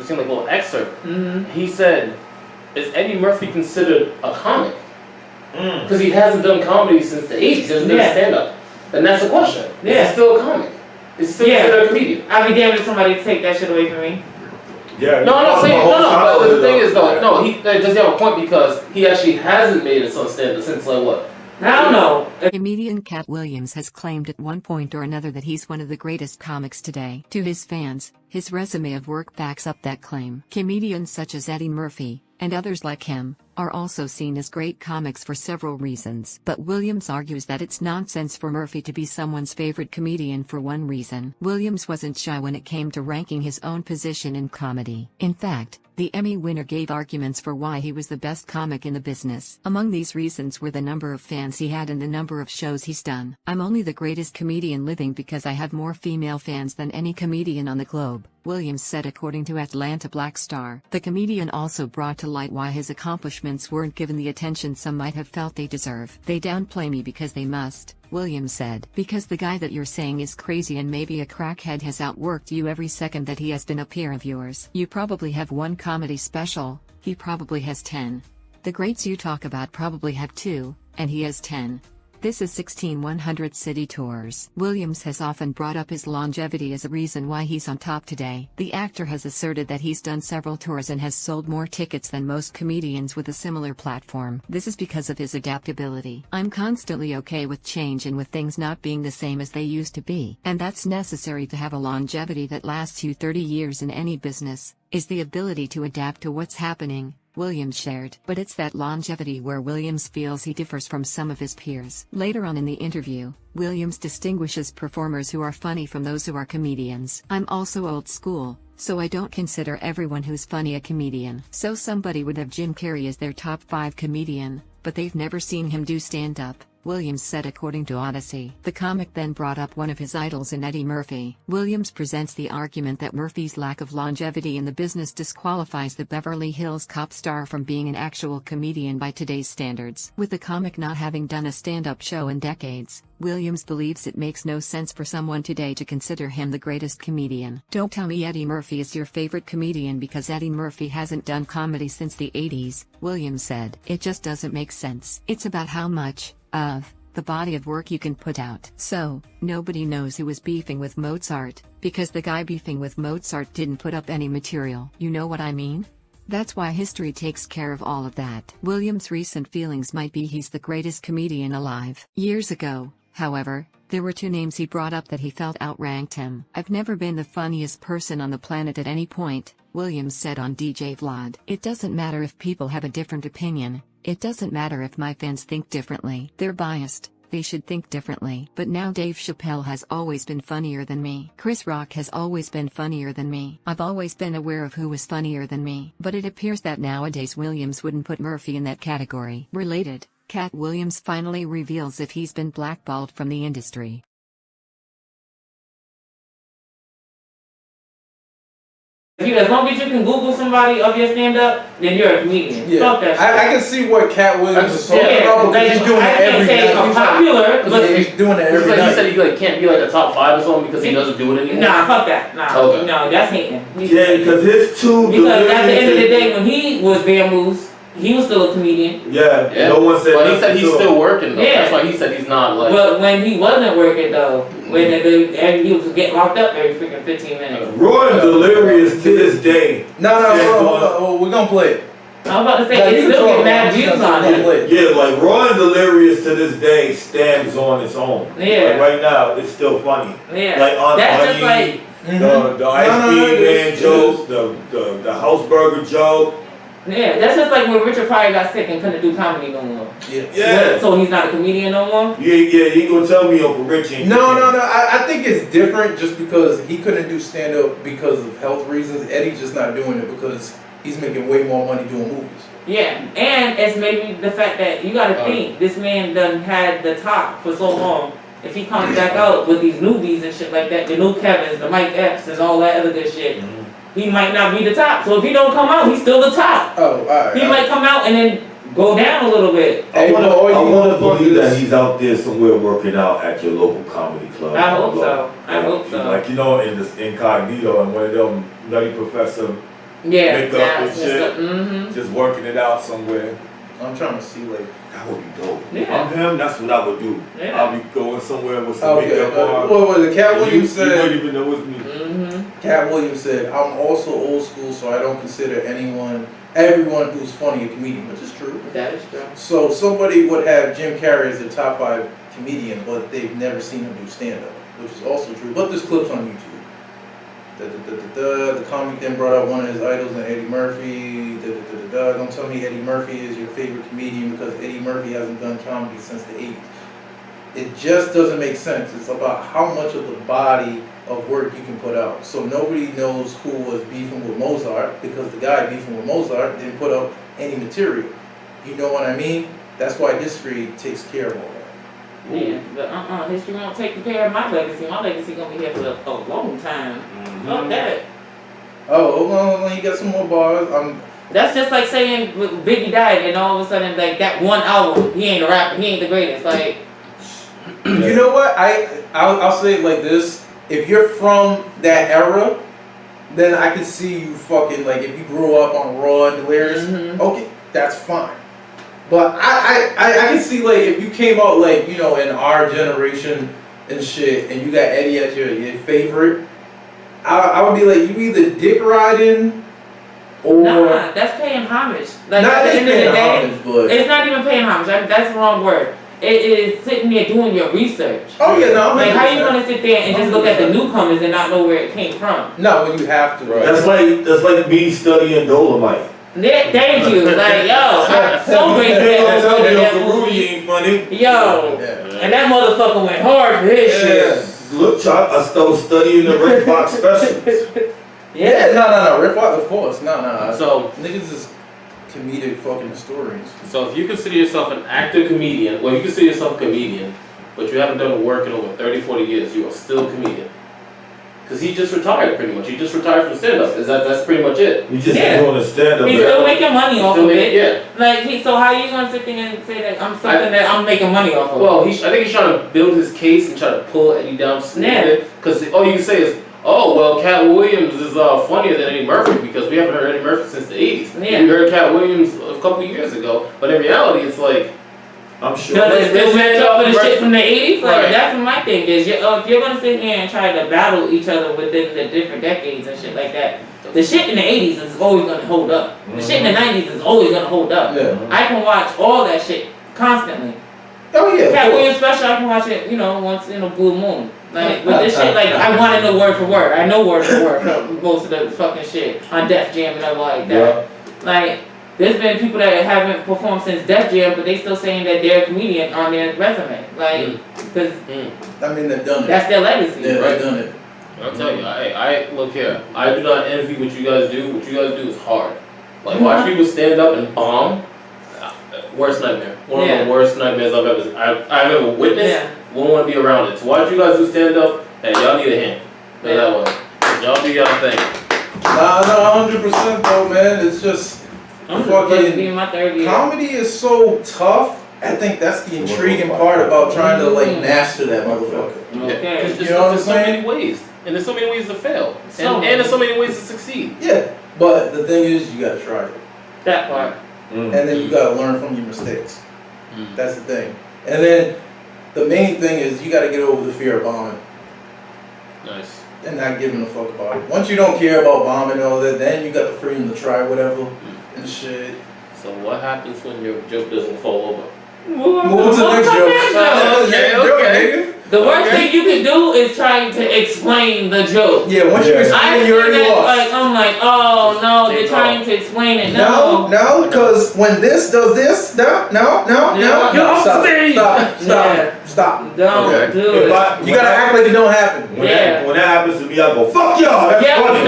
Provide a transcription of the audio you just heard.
it seemed like a little excerpt. He said, "Is Eddie Murphy considered a comic? Because he hasn't done comedy since the 80s. He hasn't done stand-up. And that's the question. Is he still a comic? Is he still considered a comedian? I'd be damned if somebody take that shit away from me. Yeah. No, I'm not saying but the thing is though, no, he does have a point because he actually hasn't made it stand-up since like what? I don't know. Comedian Katt Williams has claimed at one point or another that he's one of the greatest comics today. To his fans, his resume of work backs up that claim. Comedians such as Eddie Murphy, and others like him, are also seen as great comics for several reasons. But Williams argues that it's nonsense for Murphy to be someone's favorite comedian for one reason. Williams wasn't shy when it came to ranking his own position in comedy. In fact, the Emmy winner gave arguments for why he was the best comic in the business. Among these reasons were the number of fans he had and the number of shows he's done. "I'm only the greatest comedian living because I have more female fans than any comedian on the globe," Williams said according to Atlanta Black Star. The comedian also brought to light why his accomplishments weren't given the attention some might have felt they deserve. "They downplay me because they must," Williams said. "Because the guy that you're saying is crazy and maybe a crackhead has outworked you every second that he has been a peer of yours. You probably have one comedy special, he probably has 10. The greats you talk about probably have 2, and he has 10. This is 1,100 city tours." Williams has often brought up his longevity as a reason why he's on top today. The actor has asserted that he's done several tours and has sold more tickets than most comedians with a similar platform. "This is because of his adaptability. I'm constantly okay with change and with things not being the same as they used to be. And that's necessary to have a longevity that lasts you 30 years in any business, is the ability to adapt to what's happening," Williams shared. But it's that longevity where Williams feels he differs from some of his peers. Later on in the interview, Williams distinguishes performers who are funny from those who are comedians. "I'm also old school, so I don't consider everyone who's funny a comedian. So somebody would have Jim Carrey as their top 5 comedian, but they've never seen him do stand-up," Williams said according to Odyssey. The comic then brought up one of his idols in Eddie Murphy. Williams presents the argument that Murphy's lack of longevity in the business disqualifies the Beverly Hills Cop star from being an actual comedian by today's standards. With the comic not having done a stand-up show in decades, Williams believes it makes no sense for someone today to consider him the greatest comedian. "Don't tell me Eddie Murphy is your favorite comedian because Eddie Murphy hasn't done comedy since the 80s, Williams said. "It just doesn't make sense. It's about how much of the body of work you can put out. So, nobody knows who was beefing with Mozart, because the guy beefing with Mozart didn't put up any material. You know what I mean? That's why history takes care of all of that." Williams' recent feelings might be he's the greatest comedian alive. Years ago, however, there were 2 names he brought up that he felt outranked him. "I've never been the funniest person on the planet at any point," Williams said on DJ Vlad. "It doesn't matter if people have a different opinion. It doesn't matter if my fans think differently. They're biased. They should think differently. But now Dave Chappelle has always been funnier than me. Chris Rock has always been funnier than me. I've always been aware of who was funnier than me." But it appears that nowadays Williams wouldn't put Murphy in that category. Related, Katt Williams finally reveals if he's been blackballed from the industry. As long as you can Google somebody of your stand-up, then you're a comedian. Yeah. Fuck that shit. I can see what Katt Williams is talking about because he's doing it every day. Popular, but He's doing it every day. He said he can't be like a top 5 or something because he doesn't do it anymore. Nah, fuck that. Nah, Okay. no, that's hating. Yeah, because his 2 Because at the end of the day, when he was Vamoose, he was still a comedian. Yeah, no one said. But he said he's still working though. Yeah. That's why he said he's not like. But when he wasn't working though, when he was getting locked up every freaking 15 minutes. Raw and delirious to this day. No, we're gonna play it. I'm about to say, it's still getting mad views on it. Yeah, like Raw and Delirious to this day stands on its own. Yeah. Like right now, it's still funny. Yeah. Like on That's just like, the ice cream man joke, the house burger joke. yeah, that's just like when Richard Pryor got sick and couldn't do comedy no more. Yeah. So he's not a comedian no more? Yeah, you ain't gonna tell me Uncle Rich ain't. No. I think it's different just because he couldn't do stand-up because of health reasons. Eddie's just not doing it because he's making way more money doing movies. Yeah, and it's maybe the fact that you gotta think, this man done had the top for so long. If he comes back out with these newbies and shit like that, the new Kevins, the Mike Epps and all that other good shit, he might not be the top. So if he don't come out, he's still the top. Oh, alright. He might come out and then go down a little bit. I want to believe that he's out there somewhere working out at your local comedy club. I hope so. I hope so. Like, you know, in this incognito and one of them nutty professor Yeah, makeup and shit. Mm-hmm. Just working it out somewhere. I'm trying to see like. That would be dope. Yeah. I'm him, that's what I would do. Yeah. I'll be going somewhere with some Okay. makeup on. What was it? Katt You Williams wouldn't said. even know it's me. Mm-hmm. Katt Williams said, "I'm also old school, so I don't consider everyone who's funny a comedian," which is true. That is true. So somebody would have Jim Carrey as their top 5 comedian, but they've never seen him do stand-up, which is also true. But there's clips on YouTube. The comic then brought up one of his idols, and Eddie Murphy. Don't tell me Eddie Murphy is your favorite comedian because Eddie Murphy hasn't done comedy since the 80s. It just doesn't make sense. It's about how much of the body of work you can put out. So nobody knows who was beefing with Mozart because the guy beefing with Mozart didn't put up any material. You know what I mean? That's why history takes care of all that. Yeah, but history won't take care of my legacy. My legacy gonna be here for a long time. Fuck that. Oh, hold on, you got some more bars. That's just like saying Biggie died and all of a sudden like that one album, he ain't a rapper, he ain't the greatest. Like, you know what? I'll say it like this. If you're from that era, then I can see you fucking like if you grew up on Raw and Delirious, okay, that's fine. But I can see like if you came out like, you know, in our generation and shit and you got Eddie as your favorite, I would be like, you either dick riding or nah, that's paying homage. Like not at the end of the day, homage, but it's not even paying homage. That's the wrong word. It is sitting there doing your research. oh yeah, no. Like how you gonna sit there and just look at the newcomers and not know where it came from? No, when you have to. Right. That's like me studying Dolomite. Yeah, thank you. Like yo, I'm so grateful that Tell me that Uncle Rudy movie. ain't funny. Yo, Yeah. and that motherfucker went hard for his shit. Look, Chuck, I still studying the Red Fox specials. Yeah, no. Riff Rock, of course. No. So, Niggas is comedic fucking historians. so if you consider yourself an actor comedian, well, you consider yourself a comedian, but you haven't done work in over 30, 40 years, you are still a comedian. Because he just retired pretty much. He just retired from stand-up. That's pretty much it. You just Yeah. doing a stand-up. He's still making money off of it. Yeah. Like so how you gonna sit there and say that I'm something that I'm making money off of? Well, I think he's trying to build his case and try to pull Eddie down just a little bit. Because all you can say is, oh, well, Katt Williams is funnier than Eddie Murphy because we haven't heard Eddie Murphy since the 80s. Yeah. We heard Katt Williams a couple years ago. But in reality, it's like, I'm sure. Does it still match up for the shit from the 80s? Like, Right. that's what my thing is. If you're gonna sit here and try to battle each other within the different decades and shit like that, the shit in the 80s is always gonna hold up. The shit in the 90s is always gonna hold up. Yeah. I can watch all that shit constantly. Oh yeah. Katt Williams special, I can watch it, once in a blue moon. Like, with this shit, like, I want to know word for word. I know word for word from most of the fucking shit on Def Jam and all like that. Like, there's been people that haven't performed since Def Jam, but they still saying that they're a comedian on their resume. Like, because I mean, they've done it. that's their legacy. Yeah, right? they've done it. I'll tell you, I look here. I do not envy what you guys do. What you guys do is hard. Like, watch people stand up and bomb. Worst nightmare. One of the worst nightmares I've ever witnessed. Yeah. Won't want to be around it. So watch you guys do stand up, and y'all need a hand. Put it that way. Y'all do y'all thing. Nah, 100% though, man. It's just I'm supposed to be fucking in my third year. comedy is so tough. I think that's the intriguing part about trying to like master that motherfucker. Okay. Because You know what I'm there's so saying? many ways. And there's so many ways to fail. So And there's so many ways to succeed. Yeah, but the thing is, you gotta try it, That part. and then you gotta learn from your mistakes. Mm. That's the thing. And then the main thing is you gotta get over the fear of bombing Nice. and not giving a fuck about it. Once you don't care about bombing and all that, then you got the freedom to try whatever and shit. So what happens when your joke doesn't fall over? Move to the next joke. Okay. The worst thing you can do is trying to explain the joke. Yeah, once you I explain, see you already that, lost. like, I'm like, oh no, they're trying to explain it. No, because when this does this, no. You're off Stop, stage. stop. Don't Okay. do it. You gotta act like it don't happen. When that happens to me, I go, fuck y'all, that's Yeah. funny.